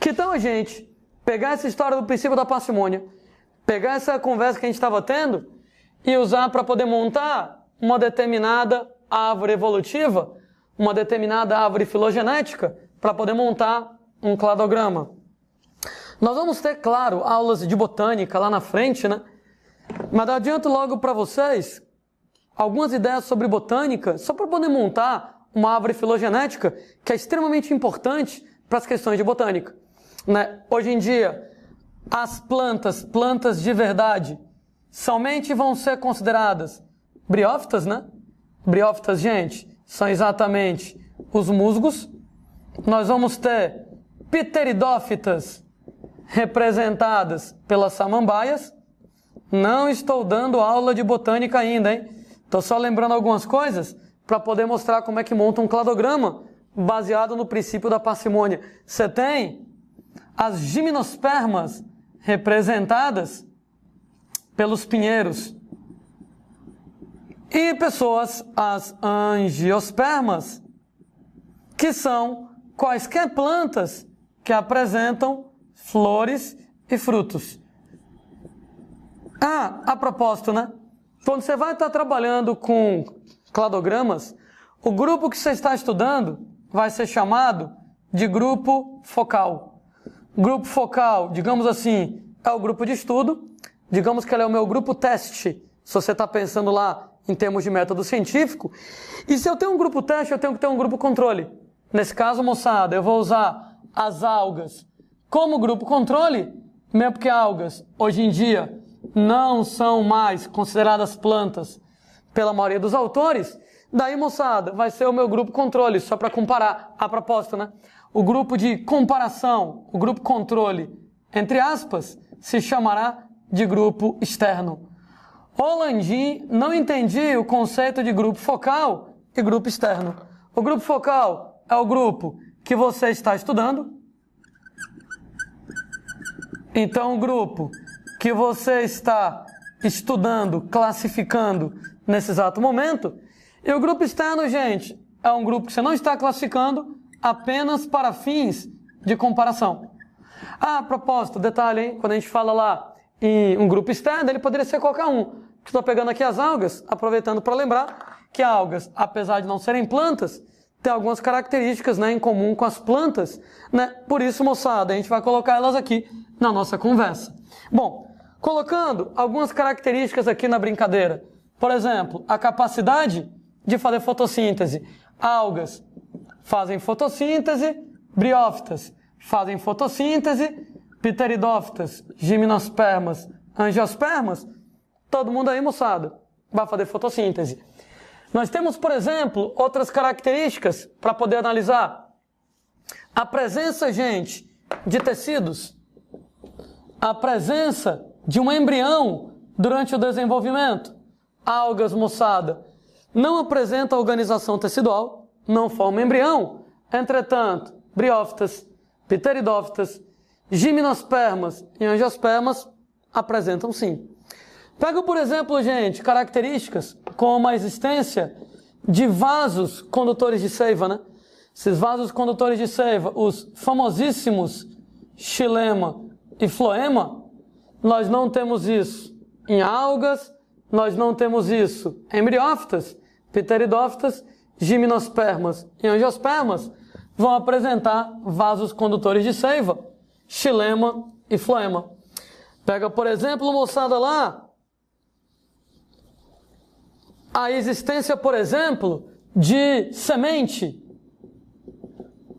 Que tal a gente pegar essa história do princípio da parcimônia, pegar essa conversa que a gente estava tendo e usar para poder montar uma determinada árvore evolutiva, uma determinada árvore filogenética, para poder montar um cladograma. Nós vamos ter, claro, aulas de botânica lá na frente, né? Mas eu adianto logo para vocês algumas ideias sobre botânica, só para poder montar uma árvore filogenética, que é extremamente importante para as questões de botânica, né? Hoje em dia, as plantas de verdade, somente vão ser consideradas briófitas, né? Briófitas, gente, são exatamente os musgos. Nós vamos ter pteridófitas representadas pelas samambaias. Não estou dando aula de botânica ainda, hein? Estou só lembrando algumas coisas para poder mostrar como é que monta um cladograma baseado no princípio da parcimônia. Você tem as gimnospermas representadas pelos pinheiros. E pessoas, as angiospermas, que são quaisquer plantas que apresentam flores e frutos. A propósito, né? Quando você vai estar trabalhando com cladogramas, o grupo que você está estudando vai ser chamado de grupo focal. Grupo focal, digamos assim, é o grupo de estudo. Digamos que ele é o meu grupo teste, se você está pensando lá em termos de método científico. E se eu tenho um grupo teste, eu tenho que ter um grupo controle. Nesse caso, moçada, eu vou usar as algas como grupo controle, mesmo porque algas, hoje em dia, não são mais consideradas plantas pela maioria dos autores. Daí, moçada, vai ser o meu grupo controle, só para comparar. A propósito, né? O grupo de comparação, o grupo controle, entre aspas, se chamará de grupo externo. Landim, não entendi o conceito de grupo focal e grupo externo. O grupo focal é o grupo que você está estudando. Então, o grupo que você está estudando, classificando nesse exato momento. E o grupo externo, gente, é um grupo que você não está classificando apenas para fins de comparação. A propósito, detalhe, hein? Quando a gente fala lá em um grupo externo, ele poderia ser qualquer um. Estou pegando aqui as algas, aproveitando para lembrar que algas, apesar de não serem plantas, têm algumas características, né, em comum com as plantas, né? Por isso, moçada, a gente vai colocar elas aqui na nossa conversa. Bom, colocando algumas características aqui na brincadeira. Por exemplo, a capacidade de fazer fotossíntese. Algas fazem fotossíntese, briófitas fazem fotossíntese, pteridófitas, gimnospermas, angiospermas, todo mundo aí, moçada, vai fazer fotossíntese. Nós temos, por exemplo, outras características para poder analisar. A presença, gente, de tecidos. A presença de um embrião durante o desenvolvimento. Algas, moçada, não apresenta organização tecidual, não forma embrião. Entretanto, briófitas, pteridófitas, gimnospermas e angiospermas apresentam sim. Pega, por exemplo, gente, características como a existência de vasos condutores de seiva, né? Esses vasos condutores de seiva, os famosíssimos xilema e floema, nós não temos isso em algas, nós não temos isso em briófitas, pteridófitas, gimnospermas e angiospermas vão apresentar vasos condutores de seiva, xilema e floema. Pega, por exemplo, moçada lá, a existência, por exemplo, de semente.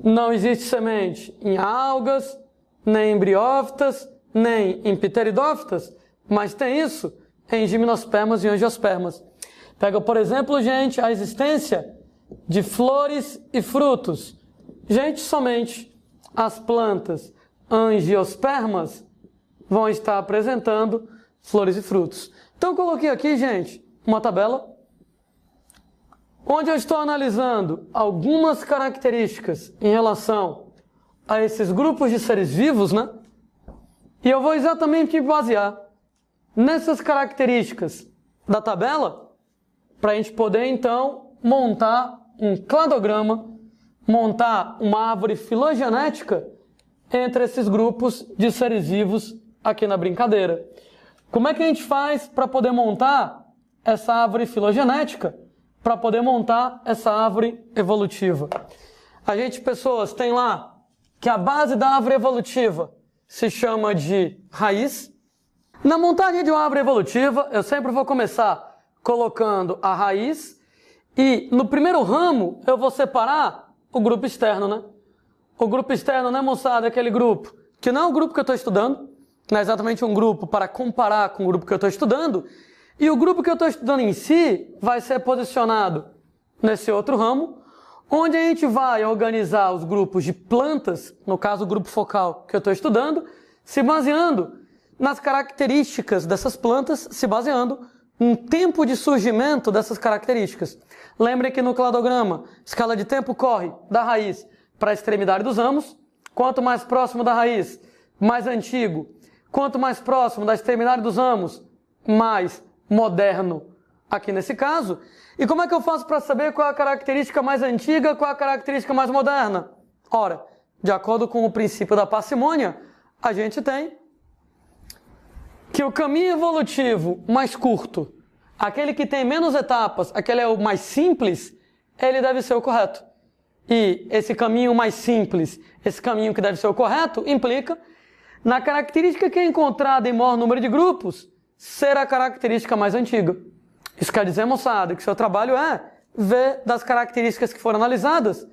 Não existe semente em algas, nem em briófitas, nem em pteridófitas, mas tem isso em gimnospermas e angiospermas. Pega, por exemplo, gente, a existência de flores e frutos. Gente, somente as plantas angiospermas vão estar apresentando flores e frutos. Então, eu coloquei aqui, gente, uma tabela onde eu estou analisando algumas características em relação a esses grupos de seres vivos, né? E eu vou exatamente me basear nessas características da tabela para a gente poder, então, montar um cladograma, montar uma árvore filogenética entre esses grupos de seres vivos aqui na brincadeira. Como é que a gente faz para poder montar essa árvore filogenética? Para poder montar essa árvore evolutiva? A gente, pessoas, tem lá que a base da árvore evolutiva se chama de raiz. Na montagem de uma árvore evolutiva, eu sempre vou começar colocando a raiz e no primeiro ramo eu vou separar o grupo externo, né? O grupo externo, né, moçada, é aquele grupo que não é o grupo que eu estou estudando, não é exatamente um grupo para comparar com o grupo que eu estou estudando, e o grupo que eu estou estudando em si vai ser posicionado nesse outro ramo, onde a gente vai organizar os grupos de plantas, no caso o grupo focal que eu estou estudando, se baseando nas características dessas plantas, se baseando no tempo de surgimento dessas características. Lembre que no cladograma, escala de tempo corre da raiz para a extremidade dos ramos. Quanto mais próximo da raiz, mais antigo. Quanto mais próximo da extremidade dos ramos, mais moderno, aqui nesse caso. E como é que eu faço para saber qual é a característica mais antiga, qual é a característica mais moderna? Ora, de acordo com o princípio da parcimônia, a gente tem que o caminho evolutivo mais curto, aquele que tem menos etapas, aquele é o mais simples, ele deve ser o correto. E esse caminho mais simples, esse caminho que deve ser o correto, implica na característica que é encontrada em maior número de grupos, ser a característica mais antiga. Isso quer dizer, moçada, que seu trabalho é ver das características que foram analisadas,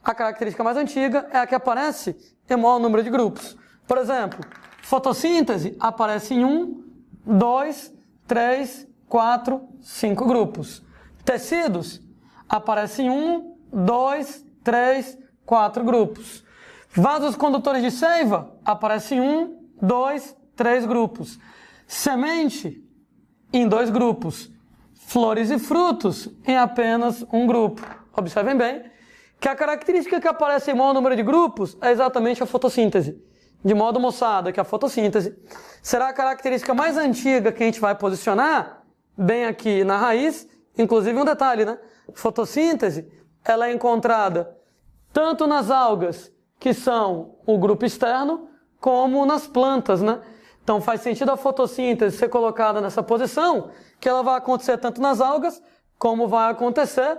a característica mais antiga é a que aparece em maior número de grupos. Por exemplo, fotossíntese aparece em 1, 2, 3, 4, 5 grupos. Tecidos aparece em 1, 2, 3, 4 grupos. Vasos condutores de seiva aparece em 1, 2, 3 grupos. Semente em 2 grupos. Flores e frutos em apenas um grupo. Observem bem que a característica que aparece em maior número de grupos é exatamente a fotossíntese. De modo, moçada, que a fotossíntese será a característica mais antiga que a gente vai posicionar bem aqui na raiz. Inclusive um detalhe, né? Fotossíntese, ela é encontrada tanto nas algas, que são o grupo externo, como nas plantas, né? Então faz sentido a fotossíntese ser colocada nessa posição, que ela vai acontecer tanto nas algas, como vai acontecer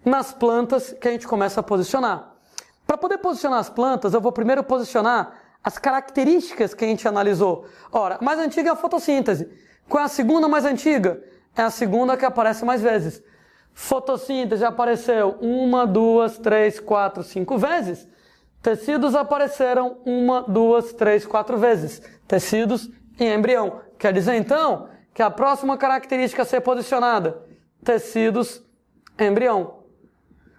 nas plantas que a gente começa a posicionar. Para poder posicionar as plantas, eu vou primeiro posicionar as características que a gente analisou. Ora, a mais antiga é a fotossíntese. Qual é a segunda mais antiga? É a segunda que aparece mais vezes. Fotossíntese apareceu 1, 2, 3, 4, 5 vezes. Tecidos apareceram 1, 2, 3, 4 vezes. Tecidos em embrião. Quer dizer, então, que a próxima característica a ser posicionada, tecidos embrião.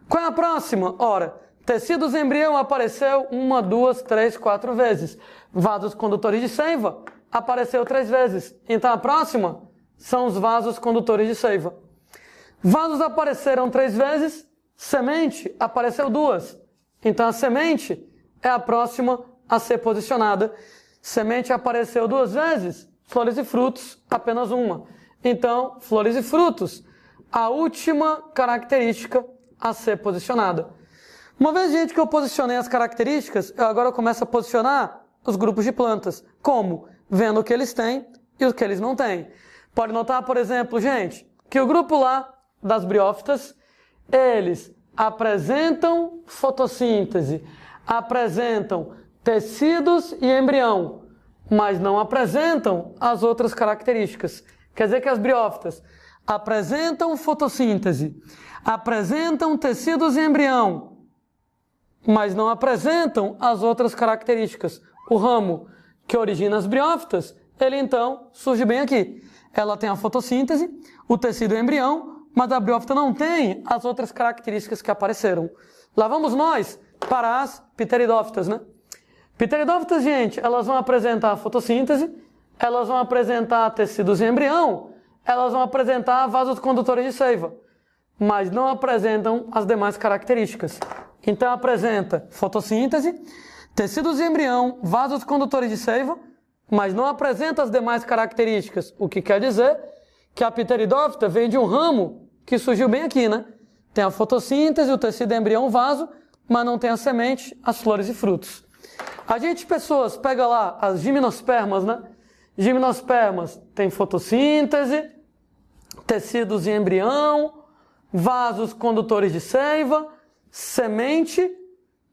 Qual é a próxima? Ora, tecidos embrião apareceu 1, 2, 3, 4 vezes. Vasos condutores de seiva apareceu 3 vezes. Então a próxima são os vasos condutores de seiva. Vasos apareceram 3 vezes, semente apareceu 2. Então a semente é a próxima a ser posicionada. Semente apareceu 2 vezes, flores e frutos apenas 1. Então, flores e frutos, a última característica a ser posicionada. Uma vez, gente, que eu posicionei as características, eu agora começo a posicionar os grupos de plantas. Como? Vendo o que eles têm e o que eles não têm. Pode notar, por exemplo, gente, que o grupo lá das briófitas, eles apresentam fotossíntese, apresentam tecidos e embrião, mas não apresentam as outras características. Quer dizer que as briófitas apresentam fotossíntese, apresentam tecidos e embrião, mas não apresentam as outras características. O ramo que origina as briófitas, ele então surge bem aqui. Ela tem a fotossíntese, o tecido e o embrião, mas a briófita não tem as outras características que apareceram. Lá vamos nós para as pteridófitas, né? Pteridófitas, gente, elas vão apresentar a fotossíntese, elas vão apresentar tecidos e embrião, elas vão apresentar vasos condutores de seiva, mas não apresentam as demais características. Então apresenta fotossíntese, tecidos e embrião, vasos condutores de seiva, mas não apresenta as demais características, o que quer dizer que a pteridófita vem de um ramo que surgiu bem aqui, né? Tem a fotossíntese, o tecido, embrião, o vaso, mas não tem a semente, as flores e frutos. A gente, pessoas, pega lá as gimnospermas, né? Gimnospermas tem fotossíntese, tecidos em embrião, vasos condutores de seiva, semente,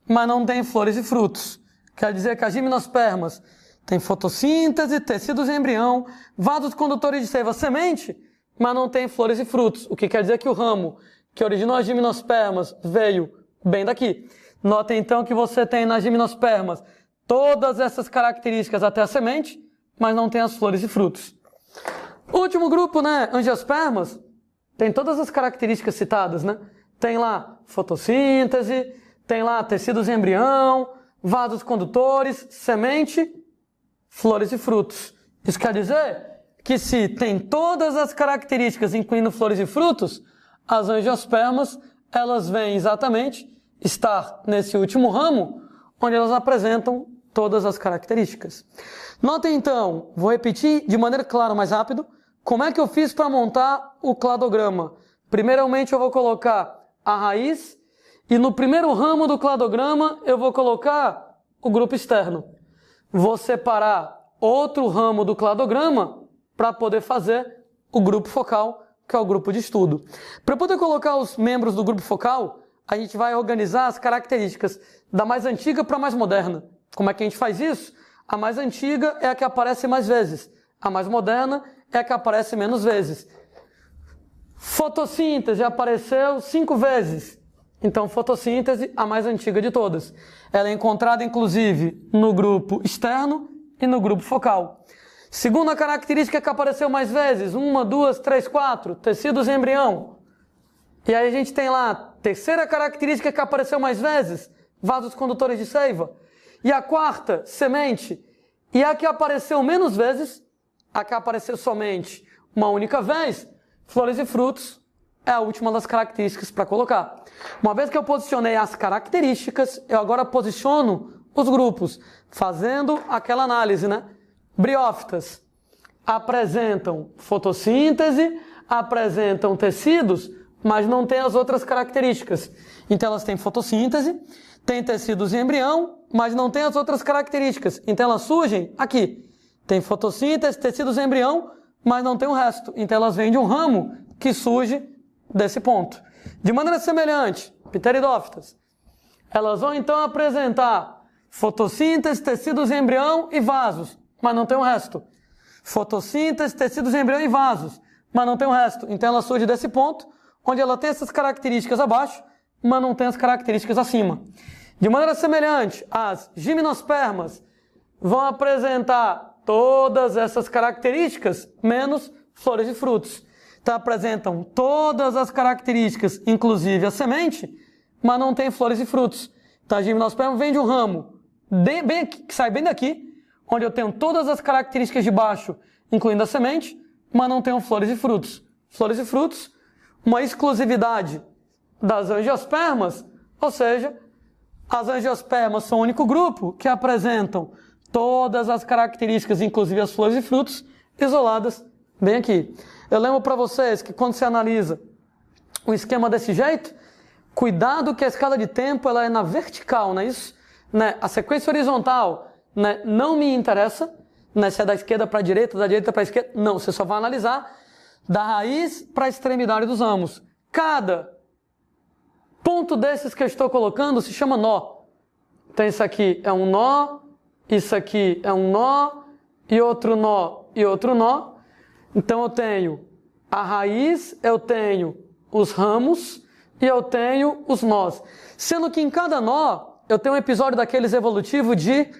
mas não tem flores e frutos. Quer dizer que as gimnospermas tem fotossíntese, tecidos em embrião, vasos condutores de seiva, semente, mas não tem flores e frutos. O que quer dizer que o ramo que originou as gimnospermas veio bem daqui. Notem então que você tem nas gimnospermas todas essas características até a semente, mas não tem as flores e frutos. O último grupo, né, angiospermas, tem todas as características citadas, né? Tem lá fotossíntese, tem lá tecidos em embrião, vasos condutores, semente, flores e frutos. Isso quer dizer que se tem todas as características, incluindo flores e frutos, as angiospermas, elas vêm exatamente estar nesse último ramo, onde elas apresentam todas as características. Notem então, vou repetir de maneira clara, mais rápido, como é que eu fiz para montar o cladograma. Primeiramente eu vou colocar a raiz e no primeiro ramo do cladograma eu vou colocar o grupo externo. Vou separar outro ramo do cladograma para poder fazer o grupo focal, que é o grupo de estudo. Para poder colocar os membros do grupo focal, a gente vai organizar as características da mais antiga para a mais moderna. Como é que a gente faz isso? A mais antiga é a que aparece mais vezes. A mais moderna é a que aparece menos vezes. Fotossíntese apareceu 5 vezes. Então, fotossíntese, a mais antiga de todas. Ela é encontrada, inclusive, no grupo externo e no grupo focal. Segunda característica que apareceu mais vezes, 1, 2, 3, 4, tecidos em embrião. E aí a gente tem lá, terceira característica que apareceu mais vezes, vasos condutores de seiva. E a quarta, semente. E a que apareceu menos vezes, a que apareceu somente uma única vez, flores e frutos, é a última das características para colocar. Uma vez que eu posicionei as características, eu agora posiciono os grupos, fazendo aquela análise, né? Briófitas apresentam fotossíntese, apresentam tecidos, mas não tem as outras características. Então elas têm fotossíntese, têm tecidos em embrião, mas não tem as outras características. Então elas surgem aqui. Tem fotossíntese, tecidos em embrião, mas não tem o resto. Então elas vêm de um ramo que surge desse ponto. De maneira semelhante, pteridófitas, elas vão então apresentar fotossíntese, tecidos em embrião e vasos, mas não tem o resto. Fotossíntese, tecidos em embrião e vasos, mas não tem o resto. Então ela surge desse ponto, onde ela tem essas características abaixo, mas não tem as características acima. De maneira semelhante, as gimnospermas vão apresentar todas essas características, menos flores e frutos. Então apresentam todas as características, inclusive a semente, mas não tem flores e frutos. Então a gimnosperma vem de um ramo bem aqui, que sai bem daqui, onde eu tenho todas as características de baixo, incluindo a semente, mas não tenho flores e frutos. Flores e frutos, uma exclusividade das angiospermas, ou seja, as angiospermas são o único grupo que apresentam todas as características, inclusive as flores e frutos, isoladas bem aqui. Eu lembro para vocês que quando você analisa um esquema desse jeito, cuidado que a escala de tempo ela é na vertical, não é isso? Né? A sequência horizontal, né, não me interessa, né, se é da esquerda para a direita, da direita para a esquerda, não, você só vai analisar da raiz para a extremidade dos ramos. Cada ponto desses que eu estou colocando se chama nó. Então isso aqui é um nó, isso aqui é um nó, e outro nó, e outro nó. Então eu tenho a raiz, eu tenho os ramos e eu tenho os nós. Sendo que em cada nó eu tenho um episódio daqueles evolutivo de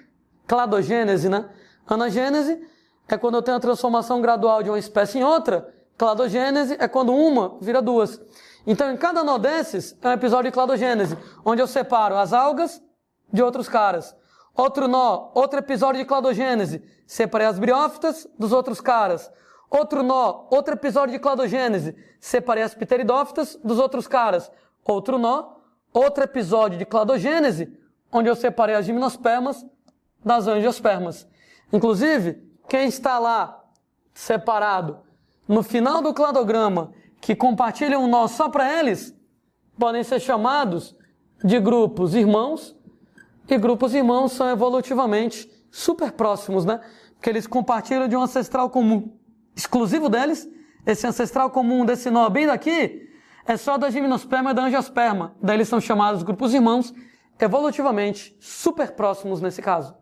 cladogênese, né? Anagênese é quando eu tenho a transformação gradual de uma espécie em outra. Cladogênese é quando uma vira duas. Então, em cada nó desses, é um episódio de cladogênese, onde eu separo as algas de outros caras. Outro nó, outro episódio de cladogênese, separei as briófitas dos outros caras. Outro nó, outro episódio de cladogênese, separei as pteridófitas dos outros caras. Outro nó, outro episódio de cladogênese, onde eu separei as gimnospermas das angiospermas. Inclusive, quem está lá separado no final do cladograma, que compartilha um nó só para eles, podem ser chamados de grupos irmãos, E grupos irmãos são evolutivamente super próximos, né? Porque eles compartilham de um ancestral comum exclusivo deles. Esse ancestral comum desse nó bem daqui é só da gimnosperma e da angiosperma. Daí eles são chamados grupos irmãos evolutivamente super próximos nesse caso.